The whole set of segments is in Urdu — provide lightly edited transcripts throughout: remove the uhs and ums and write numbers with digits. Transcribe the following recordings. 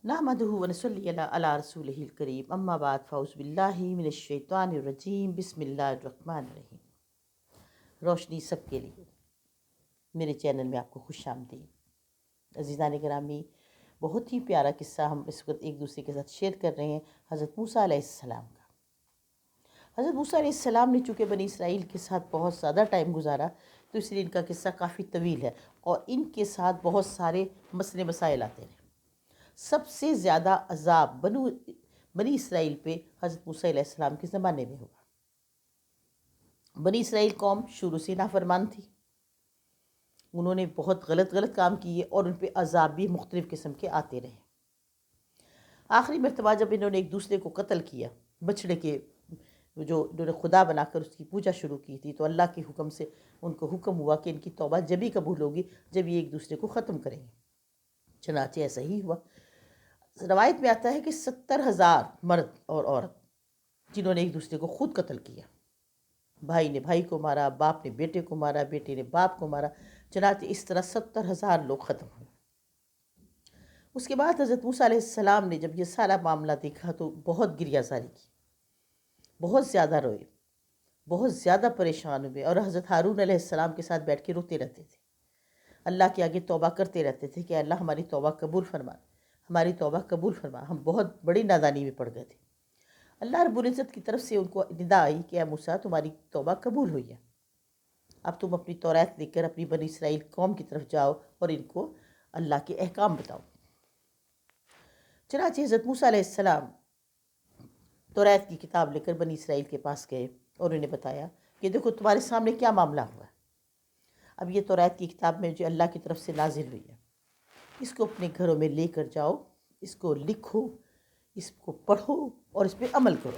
نحمده ونصلی علی رسولہ الکریم اما بعد فاعوذ باللہ من الشیطان الرجیم بسم اللہ الرحمن الرحیم۔ روشنی سب کے لیے میرے چینل میں آپ کو خوش آمدید۔ عزیزان گرامی، بہت ہی پیارا قصہ ہم اس وقت ایک دوسرے کے ساتھ شیئر کر رہے ہیں حضرت موسیٰ علیہ السلام کا۔ حضرت موسیٰ علیہ السلام نے چونکہ بنی اسرائیل کے ساتھ بہت زیادہ ٹائم گزارا تو اس لیے ان کا قصہ کافی طویل ہے اور ان کے ساتھ بہت سارے مسئلے مسائل آتے رہے۔ سب سے زیادہ عذاب بنی اسرائیل پہ حضرت موسیٰ علیہ السلام کے زمانے میں ہوا۔ بنی اسرائیل قوم شروع سے نافرمان تھی، انہوں نے بہت غلط کام کیے اور ان پہ عذاب بھی مختلف قسم کے آتے رہے۔ آخری مرتبہ جب انہوں نے ایک دوسرے کو قتل کیا، بچڑے کے جو انہوں نے خدا بنا کر اس کی پوجا شروع کی تھی، تو اللہ کے حکم سے ان کو حکم ہوا کہ ان کی توبہ جبھی قبول ہوگی جب یہ ایک دوسرے کو ختم کریں گے۔ چنانچہ ایسا ہی ہوا۔ روایت میں آتا ہے کہ 70,000 مرد اور عورت جنہوں نے ایک دوسرے کو خود قتل کیا، بھائی نے بھائی کو مارا، باپ نے بیٹے کو مارا، بیٹے نے باپ کو مارا، چنانچہ اس طرح 70,000 لوگ ختم ہوئے۔ اس کے بعد حضرت موسیٰ علیہ السلام نے جب یہ سارا معاملہ دیکھا تو بہت گریہ زاری کی، بہت زیادہ روئے، بہت زیادہ پریشان ہوئے اور حضرت ہارون علیہ السلام کے ساتھ بیٹھ کے روتے رہتے تھے، اللہ کے آگے توبہ کرتے رہتے تھے کہ اللہ ہماری توبہ قبول فرما، ہماری توبہ قبول فرما، ہم بہت بڑی نادانی میں پڑ گئے تھے۔ اللہ رب العزت کی طرف سے ان کو ندا آئی کہ اے موسیٰ تمہاری توبہ قبول ہوئی ہے، اب تم اپنی توریت لے کر اپنی بنی اسرائیل قوم کی طرف جاؤ اور ان کو اللہ کے احکام بتاؤ۔ چنانچہ حضرت موسیٰ علیہ السلام توریت کی کتاب لے کر بنی اسرائیل کے پاس گئے اور انہیں بتایا کہ دیکھو تمہارے سامنے کیا معاملہ ہوا ہے، اب یہ توریت کی کتاب میں جو اللہ کی طرف سے نازل ہوئی ہے، اس کو اپنے گھروں میں لے کر جاؤ، اس کو لکھو، اس کو پڑھو اور اس پہ عمل کرو۔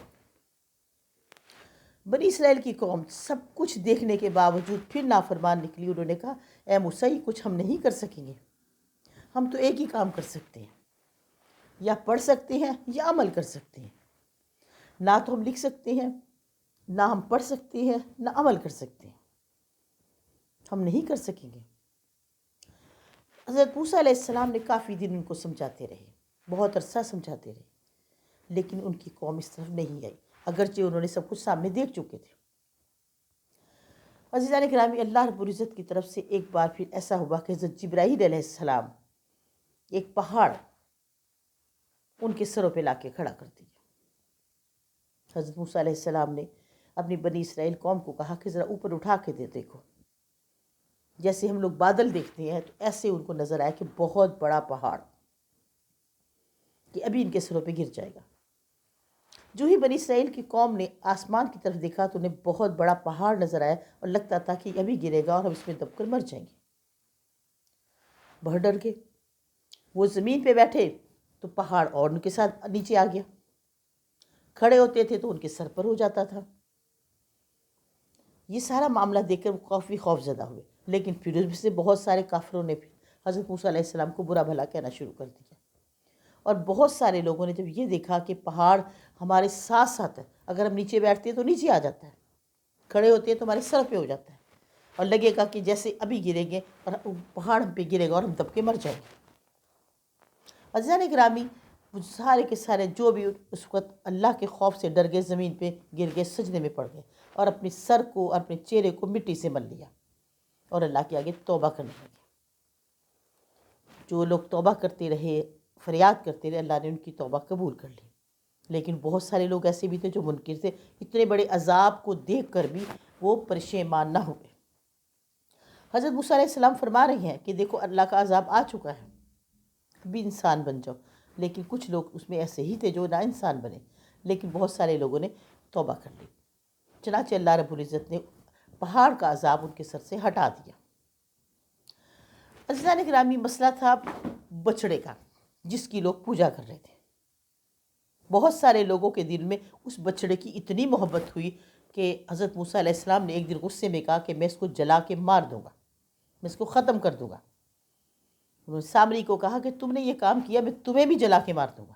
بنی اسرائیل کی قوم سب کچھ دیکھنے کے باوجود پھر نافرمان نکلی۔ انہوں نے کہا اے موسیٰ یہ کچھ ہم نہیں کر سکیں گے، ہم تو ایک ہی کام کر سکتے ہیں، یا پڑھ سکتے ہیں یا عمل کر سکتے ہیں، نہ تو ہم لکھ سکتے ہیں، نہ ہم پڑھ سکتے ہیں، نہ عمل کر سکتے ہیں، ہم نہیں کر سکیں گے۔ حضرت موسیٰ علیہ السلام نے کافی دن ان کو سمجھاتے رہے، بہت عرصہ سمجھاتے رہے، لیکن ان کی قوم اس طرف نہیں آئی، اگرچہ انہوں نے سب کچھ سامنے دیکھ چکے تھے۔ عزیزان گرامی، اللہ رب العزت کی طرف سے ایک بار پھر ایسا ہوا کہ حضرت جبرائیل علیہ السلام ایک پہاڑ ان کے سروں پہ لا کے کھڑا کر دیا۔ حضرت موسیٰ علیہ السلام نے اپنی بنی اسرائیل قوم کو کہا کہ ذرا اوپر اٹھا کے دیکھو، جیسے ہم لوگ بادل دیکھتے ہیں تو ایسے ان کو نظر آیا کہ بہت بڑا پہاڑ کہ ابھی ان کے سروں پہ گر جائے گا۔ جو ہی بنی اسرائیل کی قوم نے آسمان کی طرف دیکھا تو انہیں بہت بڑا پہاڑ نظر آیا اور لگتا تھا کہ ابھی گرے گا اور ہم اس میں دب کر مر جائیں گے۔ بہت ڈر گئے، وہ زمین پہ بیٹھے تو پہاڑ اور ان کے ساتھ نیچے آ گیا، کھڑے ہوتے تھے تو ان کے سر پر ہو جاتا تھا۔ یہ سارا معاملہ دیکھ کر وہ کافی خوف زدہ ہوئے، لیکن پھر اس سے بہت سارے کافروں نے پھر حضرت موسیٰ علیہ السلام کو برا بھلا کہنا شروع کر دیا، اور بہت سارے لوگوں نے جب یہ دیکھا کہ پہاڑ ہمارے ساتھ ساتھ ہے، اگر ہم نیچے بیٹھتے ہیں تو نیچے آ جاتا ہے، کھڑے ہوتے ہیں تو ہمارے سر پہ ہو جاتا ہے، اور لگے گا کہ جیسے ابھی گریں گے اور پہاڑ ہم پہ گرے گا اور ہم دب کے مر جائیں گے۔ عزیزان گرامی، وہ سارے کے سارے جو بھی اس وقت اللہ کے خوف سے ڈر گئے، زمین پہ گر گئے، سجدے میں پڑ گئے اور اپنے سر کو، اپنے چہرے کو مٹی سے مل لیا اور اللہ کے آگے توبہ کرنے لگے۔ جو لوگ توبہ کرتے رہے، فریاد کرتے رہے، اللہ نے ان کی توبہ قبول کر لی، لیکن بہت سارے لوگ ایسے بھی تھے جو منکر تھے، اتنے بڑے عذاب کو دیکھ کر بھی وہ پریشان نہ ہوئے۔ حضرت موسیٰ علیہ السلام فرما رہے ہیں کہ دیکھو اللہ کا عذاب آ چکا ہے، بھی انسان بن جاؤ، لیکن کچھ لوگ اس میں ایسے ہی تھے جو نہ انسان بنے، لیکن بہت سارے لوگوں نے توبہ کر لی۔ چنانچہ اللہ رب العزت نے پہاڑ کا عذاب ان کے سر سے ہٹا دیا۔ عزیزان گرامی، مسئلہ تھا بچڑے کا جس کی لوگ پوجا کر رہے تھے۔ بہت سارے لوگوں کے دل میں اس بچڑے کی اتنی محبت ہوئی کہ حضرت موسیٰ علیہ السلام نے ایک دن غصے میں کہا کہ میں اس کو جلا کے مار دوں گا، میں اس کو ختم کر دوں گا۔ انہوں نے سامری کو کہا کہ تم نے یہ کام کیا، میں تمہیں بھی جلا کے مار دوں گا۔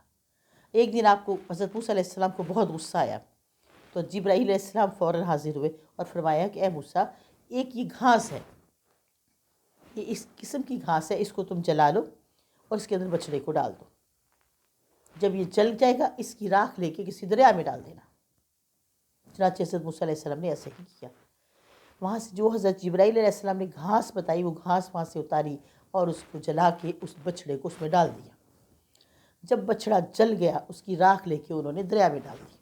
ایک دن آپ کو حضرت موسیٰ علیہ السلام کو بہت غصہ آیا تو جبرائیل علیہ السلام فوراً حاضر ہوئے اور فرمایا کہ اے موسیٰ، ایک یہ گھاس ہے، یہ اس قسم کی گھاس ہے، اس کو تم جلا لو اور اس کے اندر بچڑے کو ڈال دو۔ جب یہ جل جائے گا اس کی راکھ لے کے کسی دریا میں ڈال دینا۔ چنانچہ حضرت موسیٰ علیہ السلام نے ایسا ہی کیا۔ وہاں سے جو حضرت جبرائیل علیہ السلام نے گھاس بتائی وہ گھاس وہاں سے اتاری اور اس کو جلا کے اس بچھڑے کو اس میں ڈال دیا۔ جب بچھڑا جل گیا اس کی راکھ لے کے انہوں نے دریا میں ڈال دی۔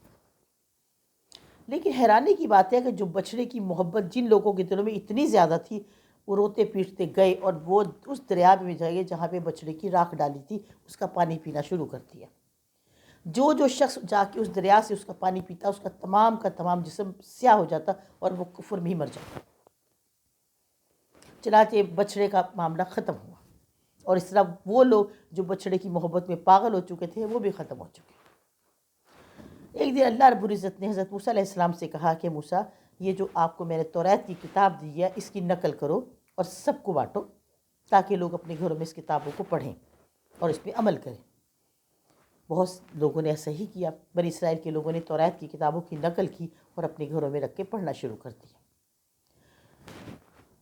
لیکن حیرانی کی بات ہے کہ جو بچھڑے کی محبت جن لوگوں کے دلوں میں اتنی زیادہ تھی وہ روتے پیٹتے گئے اور وہ اس دریا میں جائے جہاں پہ بچھڑے کی راکھ ڈالی تھی اس کا پانی پینا شروع کر دیا۔ جو شخص جا کے اس دریا سے اس کا پانی پیتا اس کا تمام جسم سیاہ ہو جاتا اور وہ کفر میں ہی مر جاتا۔ چنانچہ بچھڑے کا معاملہ ختم ہوا اور اس طرح وہ لوگ جو بچھڑے کی محبت میں پاگل ہو چکے تھے وہ بھی ختم ہو چکے۔ ایک دن اللہ رب العزت نے حضرت موسیٰ علیہ السلام سے کہا کہ موسیٰ یہ جو آپ کو میں نے توریت کی کتاب دی ہے اس کی نقل کرو اور سب کو بانٹو تاکہ لوگ اپنے گھروں میں اس کتابوں کو پڑھیں اور اس پہ عمل کریں۔ بہت لوگوں نے ایسا ہی کیا۔ بنی اسرائیل کے لوگوں نے توریت کی کتابوں کی نقل کی اور اپنے گھروں میں رکھ کے پڑھنا شروع کر دیا۔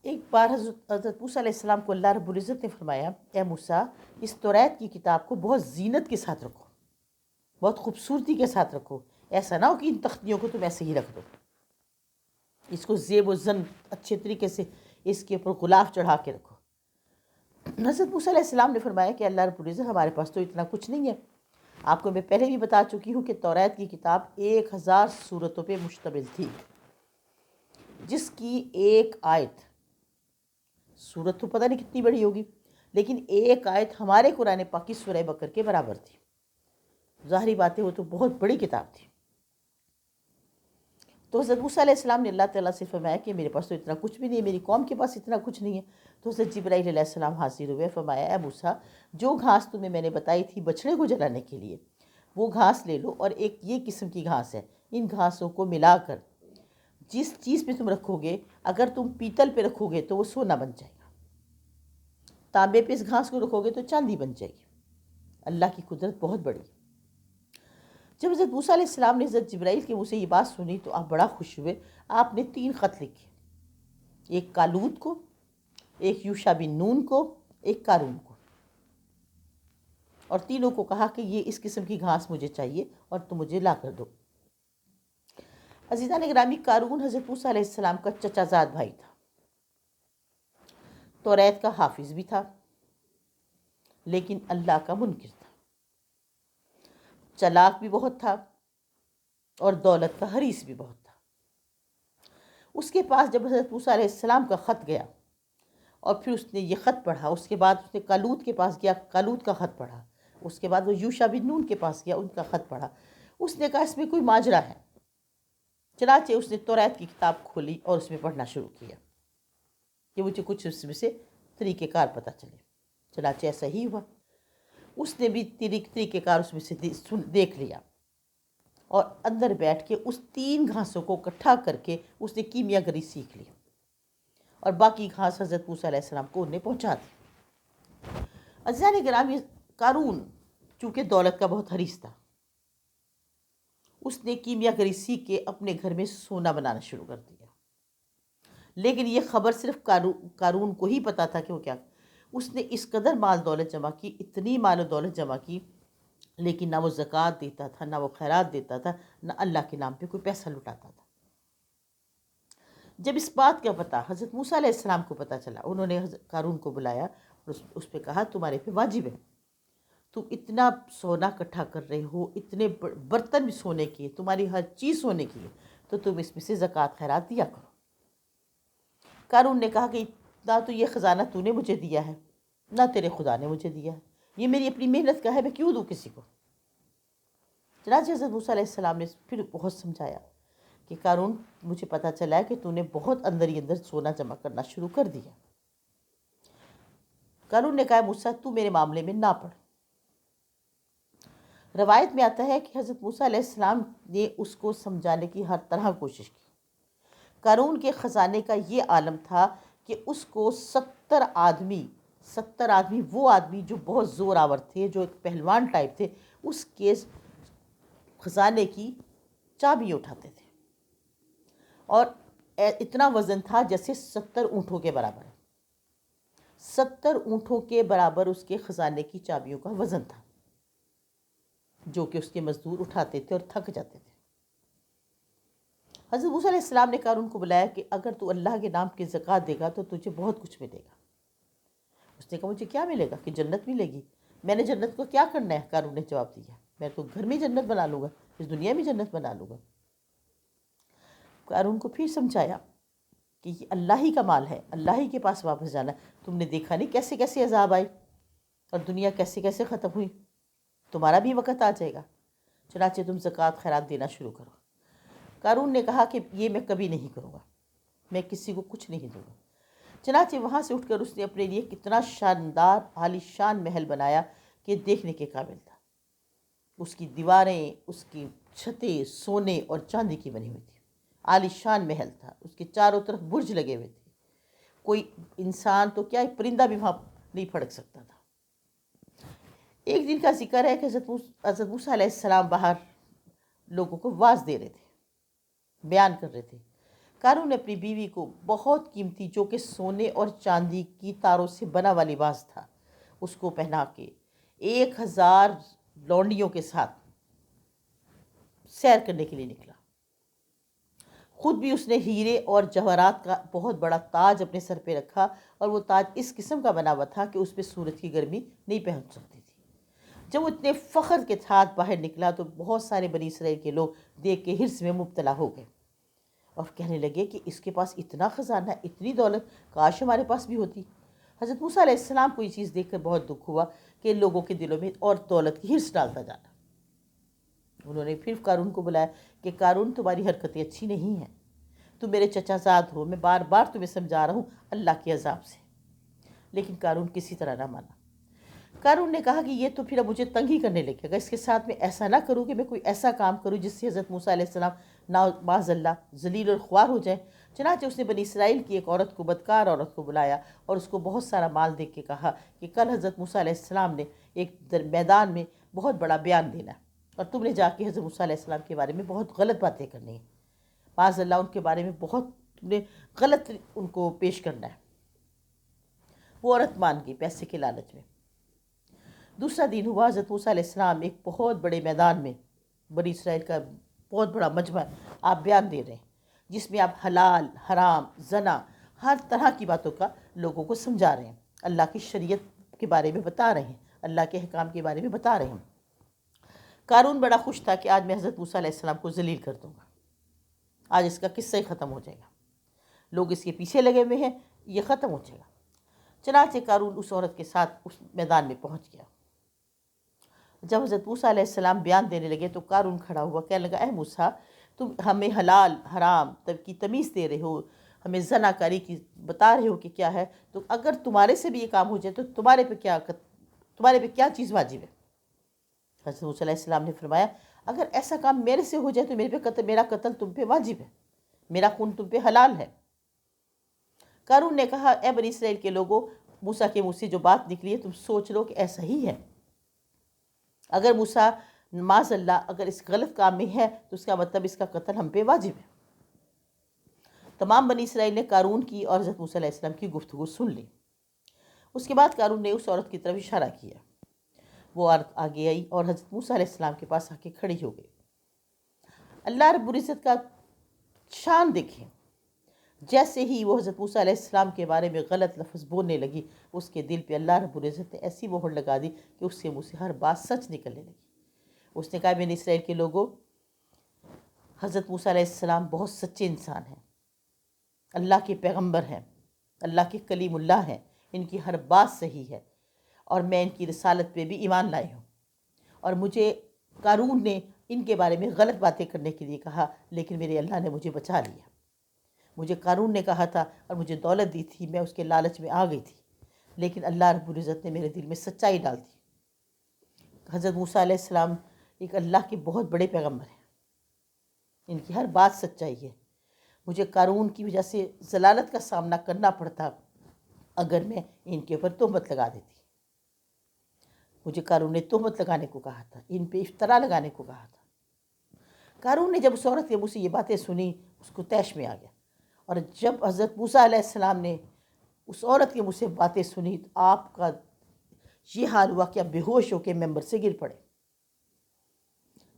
ایک بار حضرت موسیٰ علیہ السلام کو اللہ رب العزت نے فرمایا اے موسیٰ اس توریت کی کتاب کو بہت زینت کے ساتھ رکھو، بہت خوبصورتی کے ساتھ رکھو، ایسا نہ ہو کہ ان تختیوں کو تم ایسے ہی رکھ دو، اس کو زیب و زن اچھے طریقے سے اس کے اوپر غلاف چڑھا کے رکھو۔ حضرت موسیٰ علیہ السلام نے فرمایا کہ اللہ رب العزت ہمارے پاس تو اتنا کچھ نہیں ہے، آپ کو میں پہلے بھی بتا چکی ہوں کہ توریت کی کتاب 1000 سورتوں پہ مشتمل تھی، جس کی ایک آیت، سورت تو پتہ نہیں کتنی بڑی ہوگی لیکن ایک آیت ہمارے قرآن پاک کی سورہ بقرہ کے برابر تھی۔ ظاہری بات ہے وہ تو بہت بڑی کتاب تھی۔ تو حضرت موسیٰ علیہ السلام نے اللہ تعالیٰ سے فرمایا کہ میرے پاس تو اتنا کچھ بھی نہیں ہے، میری قوم کے پاس اتنا کچھ نہیں ہے۔ تو حضرت جبرائیل علیہ السلام حاضر ہوئے، فرمایا اے موسیٰ جو گھاس تمہیں میں نے بتائی تھی بچھڑے کو جلانے کے لیے وہ گھاس لے لو، اور ایک یہ قسم کی گھاس ہے، ان گھاسوں کو ملا کر جس چیز پہ تم رکھو گے، اگر تم پیتل پہ رکھو گے تو وہ سونا بن جائے گا، تانبے پہ اس گھاس کو رکھو گے تو چاندی بن جائے گی۔ اللہ کی قدرت بہت بڑی ہے۔ جب حضرت موسیٰ علیہ السلام نے حضرت جبرائیل کے منہ سے یہ بات سنی تو آپ بڑا خوش ہوئے۔ آپ نے 3 خط لکھے، ایک کالوت کو، ایک یوشع بن نون کو، ایک قارون کو، اور تینوں کو کہا کہ یہ اس قسم کی گھاس مجھے چاہیے اور تم مجھے لا کر دو۔ عزیزان گرامی، قارون حضرت موسیٰ علیہ السلام کا چچا زاد بھائی تھا، توریت کا حافظ بھی تھا لیکن اللہ کا منکر تھا، چلاک بھی بہت تھا اور دولت کا حریص بھی بہت تھا۔ اس کے پاس جب حضرت موسیٰ علیہ السلام کا خط گیا اور پھر اس نے یہ خط پڑھا، اس کے بعد اس نے کالوت کے پاس گیا، کالوت کا خط پڑھا، اس کے بعد وہ یوشع بن نون کے پاس گیا، ان کا خط پڑھا، اس نے کہا اس میں کوئی ماجرا ہے۔ چنانچہ اس نے توریت کی کتاب کھولی اور اس میں پڑھنا شروع کیا کہ مجھے کچھ اس میں سے طریقہ کار پتہ چلے۔ چنانچہ ایسا ہی ہوا، اس نے بھی طریقہ کار اس میں سے دیکھ لیا اور اندر بیٹھ کے اس 3 گھاسوں کو اکٹھا کر کے اس نے کیمیا گری سیکھ لی اور باقی گھاس حضرت موسیٰ علیہ السلام کو انہیں پہنچا دی۔ عزیزان گرامی، قارون چونکہ دولت کا بہت حریص تھا، اس نے کیمیا گری سیکھ کے اپنے گھر میں سونا بنانا شروع کر دیا، لیکن یہ خبر صرف قارون کو ہی پتا تھا کہ وہ کیا، اس نے اس قدر مال دولت جمع کی، اتنی مال و دولت جمع کی، لیکن نہ وہ زکوٰۃ دیتا تھا، نہ وہ خیرات دیتا تھا، نہ اللہ کے نام پہ کوئی پیسہ لٹاتا تھا۔ جب اس بات کا پتہ حضرت موسیٰ علیہ السلام کو پتہ چلا، انہوں نے قارون کو بلایا اور اس پہ کہا تمہارے پہ واجب ہے، تم اتنا سونا اکٹھا کر رہے ہو، اتنے برتن بھی سونے کی ہے، تمہاری ہر چیز سونے کی ہے، تو تم اس میں سے زکوٰۃ خیرات دیا کرو۔ قارون نے کہا کہ نہ تو یہ خزانہ تو نے مجھے دیا ہے، نہ تیرے خدا نے مجھے دیا ہے، یہ میری اپنی محنت کا ہے، میں کیوں دوں کسی کو۔ چنانچہ حضرت موسیٰ علیہ السلام نے پھر بہت سمجھایا کہ قارون مجھے پتہ چلا ہے کہ تو نے بہت اندر ہی اندر سونا جمع کرنا شروع کر دیا۔ قارون نے کہا موسیٰ تو میرے معاملے میں نہ پڑھ۔ روایت میں آتا ہے کہ حضرت موسیٰ علیہ السلام نے اس کو سمجھانے کی ہر طرح کوشش کی۔ قارون کے خزانے کا یہ عالم تھا کہ اس کو 70 آدمی وہ آدمی جو بہت زور آور تھے، جو ایک پہلوان ٹائپ تھے، اس کے خزانے کی چابی اٹھاتے تھے، اور اتنا وزن تھا جیسے 70 اونٹوں کے برابر ہے، 70 اونٹوں کے برابر اس کے خزانے کی چابیوں کا وزن تھا۔ جو کہ اس کے مزدور اٹھاتے تھے اور تھک جاتے تھے۔ حضرت موسیٰ علیہ السلام نے قارون کو بلایا کہ اگر تو اللہ کے نام کی زکوٰۃ دے گا تو تجھے بہت کچھ ملے گا۔ اس نے کہا مجھے کیا ملے گا؟ کہ جنت ملے گی۔ میں نے جنت کو کیا کرنا ہے؟ قارون نے جواب دیا، میں تو گھر میں جنت بنا لوں گا، اس دنیا میں جنت بنا لوں گا۔ قارون کو پھر سمجھایا کہ یہ اللہ ہی کا مال ہے، اللہ ہی کے پاس واپس جانا ہے۔ تم نے دیکھا نہیں کیسے کیسے عذاب آئے اور دنیا کیسے کیسے ختم ہوئی، تمہارا بھی وقت آ جائے گا، چنانچہ تم زکوٰۃ خیرات دینا شروع کرو۔ قارون نے کہا کہ یہ میں کبھی نہیں کروں گا، میں کسی کو کچھ نہیں دوں گا۔ چنانچہ وہاں سے اٹھ کر اس نے اپنے لیے کتنا شاندار عالی شان محل بنایا کہ دیکھنے کے قابل تھا۔ اس کی دیواریں، اس کی چھتیں سونے اور چاندی کی بنی ہوئی تھی، عالی شان محل تھا، اس کے چاروں طرف برج لگے ہوئے تھے، کوئی انسان تو کیا ایک پرندہ بھی وہاں نہیں پھڑک سکتا تھا۔ ایک دن کا ذکر ہے کہ حضرت موسیٰ علیہ السلام باہر لوگوں کو واعظ دے رہے تھے، بیان کر رہے تھے۔ قارون نے اپنی بیوی کو بہت قیمتی جو کہ سونے اور چاندی کی تاروں سے بنا ہوا لباس تھا اس کو پہنا کے 1000 لونڈیوں کے ساتھ سیر کرنے کے لیے نکلا۔ خود بھی اس نے ہیرے اور جواہرات کا بہت بڑا تاج اپنے سر پہ رکھا، اور وہ تاج اس قسم کا بنا ہوا تھا کہ اس پہ سورج کی گرمی نہیں پہنچ سکتی تھی۔ جب وہ اتنے فخر کے ساتھ باہر نکلا تو بہت سارے بنی اسرائیل کے لوگ دیکھ کے حرص میں مبتلا ہو گئے اور کہنے لگے کہ اس کے پاس اتنا خزانہ، اتنی دولت، کاش ہمارے پاس بھی ہوتی۔ حضرت موسیٰ علیہ السلام کو یہ چیز دیکھ کر بہت دکھ ہوا کہ لوگوں کے دلوں میں اور دولت کی حرص ڈالتا جانا۔ انہوں نے پھر قارون کو بلایا کہ قارون تمہاری حرکتیں اچھی نہیں ہیں، تم میرے چچا زاد ہو، میں بار بار تمہیں سمجھا رہا ہوں اللہ کے عذاب سے، لیکن قارون کسی طرح نہ مانا۔ قارون نے کہا کہ یہ تو پھر اب مجھے تنگ ہی کرنے لگے گا، اس کے ساتھ میں ایسا نہ کروں کہ میں کوئی ایسا کام کروں جس سے حضرت موسیٰ علیہ السلام معاذ اللہ ذلیل اور خوار ہو جائیں۔ چنانچہ اس نے بنی اسرائیل کی ایک عورت کو، بدکار عورت کو بلایا اور اس کو بہت سارا مال دے کے کہا کہ کل حضرت موسیٰ علیہ السلام نے ایک میدان میں بہت بڑا بیان دینا ہے اور تم نے جا کے حضرت موسیٰ علیہ السلام کے بارے میں بہت غلط باتیں کرنی ہیں، معاذ اللہ ان کے بارے میں بہت تم نے غلط ان کو پیش کرنا ہے۔ وہ عورت مان گئی پیسے کے لالچ میں۔ دوسرا دن ہوا، حضرت موسیٰ علیہ السلام ایک بہت بڑے میدان میں، بنی اسرائیل کا بہت بڑا مجمع آپ بیان دے رہے ہیں جس میں آپ حلال، حرام، زنا، ہر طرح کی باتوں کا لوگوں کو سمجھا رہے ہیں، اللہ کی شریعت کے بارے میں بتا رہے ہیں، اللہ کے احکام کے بارے میں بتا رہے ہیں۔ قارون بڑا خوش تھا کہ آج میں حضرت موسیٰ علیہ السلام کو ذلیل کر دوں گا، آج اس کا قصہ ہی ختم ہو جائے گا، لوگ اس کے پیچھے لگے ہوئے ہیں، یہ ختم ہو جائے گا۔ چنانچہ قارون اس عورت کے ساتھ اس میدان میں پہنچ گیا۔ جب حضرت موسیٰ علیہ السلام بیان دینے لگے تو قارون کھڑا ہوا، کہنے لگا اے موسیٰ، تم ہمیں حلال حرام کی تمیز دے رہے ہو، ہمیں زنا کاری کی بتا رہے ہو کہ کیا ہے، تو اگر تمہارے سے بھی یہ کام ہو جائے تو تمہارے پہ کیا چیز واجب ہے؟ حضرت موسیٰ علیہ السلام نے فرمایا اگر ایسا کام میرے سے ہو جائے تو میرا قتل تم پہ واجب ہے، میرا خون تم پہ حلال ہے۔ قارون نے کہا اے بنی اسرائیل کے لوگوں، موسیٰ کے منہ سے جو بات نکلی ہے تم سوچ لو کہ ایسا ہی ہے۔ اگر موسیٰ معاذ اللہ اگر اس غلط کام میں ہے تو اس کا مطلب اس کا قتل ہم پہ واجب ہے۔ تمام بنی اسرائیل نے قارون کی اور حضرت موسیٰ علیہ السلام کی گفتگو سن لی۔ اس کے بعد قارون نے اس عورت کی طرف اشارہ کیا، وہ عورت آگے آئی اور حضرت موسیٰ علیہ السلام کے پاس آ کے کھڑی ہو گئی۔ اللہ رب العزت کا شان دیکھیں، جیسے ہی وہ حضرت موسیٰ علیہ السلام کے بارے میں غلط لفظ بولنے لگی، اس کے دل پہ اللہ رب العزت نے ایسی مہر لگا دی کہ اس کے منہ سے ہر بات سچ نکلنے لگی۔ اس نے کہا بنی اسرائیل کے لوگوں، حضرت موسیٰ علیہ السلام بہت سچے انسان ہیں، اللہ کے پیغمبر ہیں، اللہ کے کلیم اللہ ہیں، ان کی ہر بات صحیح ہے اور میں ان کی رسالت پہ بھی ایمان لائی ہوں، اور مجھے قارون نے ان کے بارے میں غلط باتیں کرنے کے لیے کہا لیکن میرے اللہ نے مجھے بچا لیا۔ مجھے قارون نے کہا تھا اور مجھے دولت دی تھی، میں اس کے لالچ میں آ گئی تھی، لیکن اللہ رب العزت نے میرے دل میں سچائی ڈال دی۔ حضرت موسیٰ علیہ السلام ایک اللہ کے بہت بڑے پیغمبر ہیں، ان کی ہر بات سچائی ہے۔ مجھے قارون کی وجہ سے ضلالت کا سامنا کرنا پڑتا اگر میں ان کے اوپر تہمت لگا دیتی۔ مجھے قارون نے تہمت لگانے کو کہا تھا، ان پہ افترا لگانے کو کہا تھا۔ قارون نے جب اس عورت کے منہ سے یہ باتیں سنی اس کو طیش میں آ گیا، اور جب حضرت موسیٰ علیہ السلام نے اس عورت کے منہ سے باتیں سنی تو آپ کا یہ حال ہوا کہ آپ بے ہوش ہو کے ممبر سے گر پڑے۔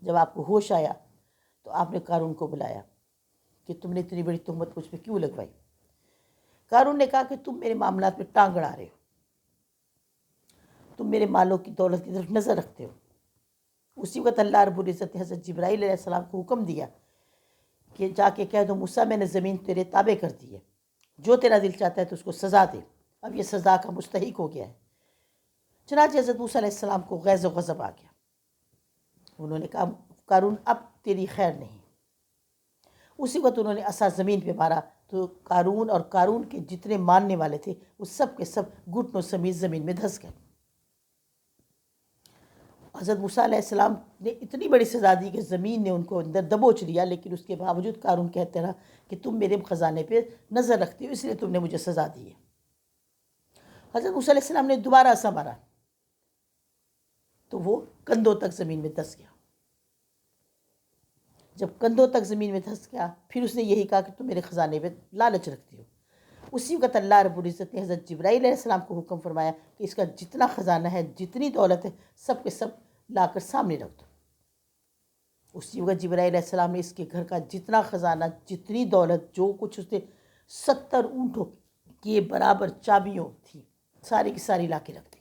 جب آپ کو ہوش آیا تو آپ نے قارون کو بلایا کہ تم نے اتنی بڑی تہمت مجھ پہ کیوں لگوائی؟ قارون نے کہا کہ تم میرے معاملات میں ٹانگ اڑا رہے ہو، تم میرے مالوں کی دولت کی طرف نظر رکھتے ہو۔ اسی وقت اللہ رب العزت نے حضرت جبرائیل علیہ السلام کو حکم دیا کہ جا کے کہہ دو موسیٰ میں نے زمین تیرے تابع کر دی ہے، جو تیرا دل چاہتا ہے تو اس کو سزا دے، اب یہ سزا کا مستحق ہو گیا ہے۔ چنانچہ حضرت موسیٰ علیہ السلام کو غیظ و غضب آ گیا، انہوں نے کہا قارون اب تیری خیر نہیں۔ اسی وقت انہوں نے عصا زمین پہ مارا تو قارون اور قارون کے جتنے ماننے والے تھے وہ سب کے سب گھٹنوں سمیت زمین میں دھس گئے۔ حضرت موسیٰ علیہ السلام نے اتنی بڑی سزا دی کہ زمین نے ان کو اندر دبوچ لیا، لیکن اس کے باوجود قارون کہتے رہا کہ تم میرے خزانے پہ نظر رکھتے ہو، اس لیے تم نے مجھے سزا دی ہے۔ حضرت موسیٰ علیہ السلام نے دوبارہ عصا مارا تو وہ کندھوں تک زمین میں دھس گیا۔ جب کندھوں تک زمین میں دھس گیا پھر اس نے یہی کہا کہ تم میرے خزانے پہ لالچ رکھتی ہو۔ اسی وقت اللہ رب العزت نے حضرت جبرائیل علیہ السلام کو حکم فرمایا کہ اس کا جتنا خزانہ ہے، جتنی دولت ہے، سب کے سب لا کر سامنے رکھ دو۔ اسی وقت جبرائیل علیہ السلام نے اس کے گھر کا جتنا خزانہ، جتنی دولت، جو کچھ اس نے 70 اونٹوں کے برابر چابیوں تھی، ساری کی ساری لا کے رکھ دی۔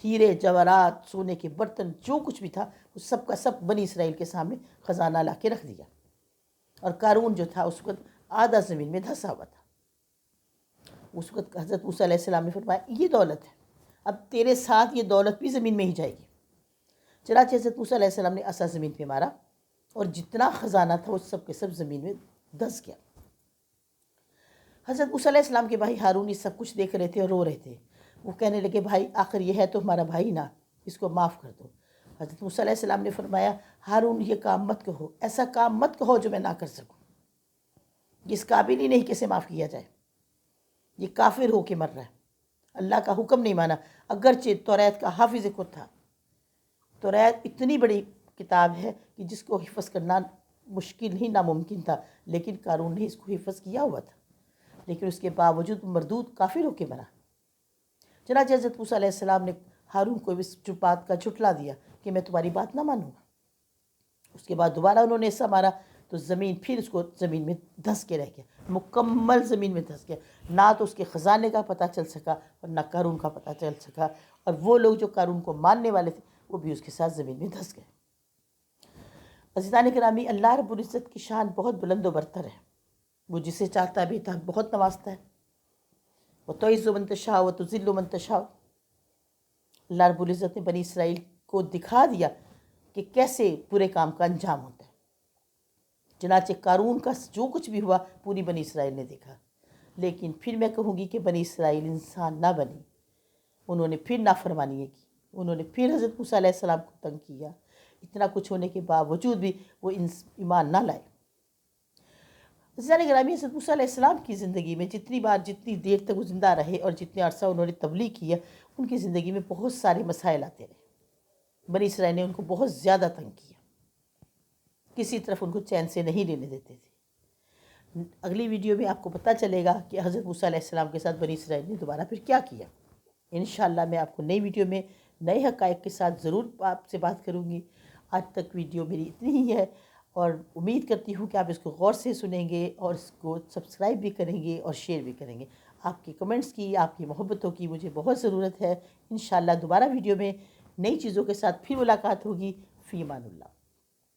ہیرے جواہرات، سونے کے برتن، جو کچھ بھی تھا وہ سب کا سب بنی اسرائیل کے سامنے خزانہ لا کے رکھ دیا۔ اور قارون جو تھا اس وقت آدھا زمین میں دھسا ہوا تھا۔ اس وقت حضرت موسیٰ علیہ السلام نے فرمایا یہ دولت ہے، اب تیرے ساتھ یہ دولت بھی زمین میں ہی جائے گی۔ چنانچہ حضرت موسیٰ علیہ السلام نے عصا زمین پہ مارا اور جتنا خزانہ تھا وہ سب کے سب زمین میں دھس گیا۔ حضرت موسیٰ علیہ السلام کے بھائی ہارون یہ سب کچھ دیکھ رہے تھے اور رو رہے تھے۔ وہ کہنے لگے بھائی آخر یہ ہے تو ہمارا بھائی نا، اس کو معاف کر دو۔ حضرت موسیٰ علیہ السلام نے فرمایا ہارون یہ کام مت کہو، ایسا کام مت کہو جو میں نہ کر سکوں، اس قابل ہی نہیں کیسے معاف کیا جائے، یہ کافر ہو کے مر رہا ہے، اللہ کا حکم نہیں مانا۔ اگرچہ توریت کا حافظ خود تھا، توریت اتنی بڑی کتاب ہے کہ جس کو حفظ کرنا مشکل ہی ناممکن تھا، لیکن قارون نے اس کو حفظ کیا ہوا تھا، لیکن اس کے باوجود مردود کافر ہو کے مرا۔ چنانچہ حضرت موسیٰ علیہ السلام نے ہارون کو اس بات کا جھٹلا دیا کہ میں تمہاری بات نہ مانوں گا۔ اس کے بعد دوبارہ انہوں نے ایسا مارا تو زمین پھر اس کو زمین میں دھس کے رہ گیا، مکمل زمین میں دھس گیا۔ نہ تو اس کے خزانے کا پتہ چل سکا اور نہ قارون کا پتہ چل سکا، اور وہ لوگ جو قارون کو ماننے والے تھے وہ بھی اس کے ساتھ زمین میں دھس گئے۔ عزیزان گرامی، اللہ رب العزت کی شان بہت بلند و برتر ہے، وہ جسے چاہتا ہے بے بہت نوازتا ہے۔ وَتُعِزُّ مَن تَشَاءُ وَتُذِلُّ مَن تَشَاءُ۔ اللہ رب العزت نے بنی اسرائیل کو دکھا دیا کہ کیسے برے کام کا انجام ہوتا ہے۔ چنانچہ قارون کا جو کچھ بھی ہوا پوری بنی اسرائیل نے دیکھا، لیکن پھر میں کہوں گی کہ بنی اسرائیل انسان نہ بنی، انہوں نے پھر نافرمانی کی، انہوں نے پھر حضرت موسیٰ علیہ السلام کو تنگ کیا۔ اتنا کچھ ہونے کے باوجود بھی وہ ایمان نہ لائے۔ عزیزان گرامی، حضرت موسیٰ علیہ السلام کی زندگی میں جتنی بار جتنی دیر تک وہ زندہ رہے اور جتنے عرصہ انہوں نے تبلیغ کیا، ان کی زندگی میں بہت سارے مسائل آتے رہے۔ بنی اسرائیل نے ان کو بہت زیادہ تنگ کیا، کسی طرف ان کو چین سے نہیں لینے دیتے تھے۔ اگلی ویڈیو میں آپ کو پتہ چلے گا کہ حضرت موسیٰ علیہ السلام کے ساتھ بنی اسرائیل نے دوبارہ پھر کیا کیا۔ انشاءاللہ میں آپ کو نئی ویڈیو میں نئے حقائق کے ساتھ ضرور آپ سے بات کروں گی۔ آج تک ویڈیو میری اتنی ہی ہے، اور امید کرتی ہوں کہ آپ اس کو غور سے سنیں گے اور اس کو سبسکرائب بھی کریں گے اور شیئر بھی کریں گے۔ آپ کی کمنٹس کی، آپ کی محبتوں کی مجھے بہت ضرورت ہے۔ انشاءاللہ دوبارہ ویڈیو میں نئی چیزوں کے ساتھ پھر ملاقات ہوگی۔ فی امان اللہ۔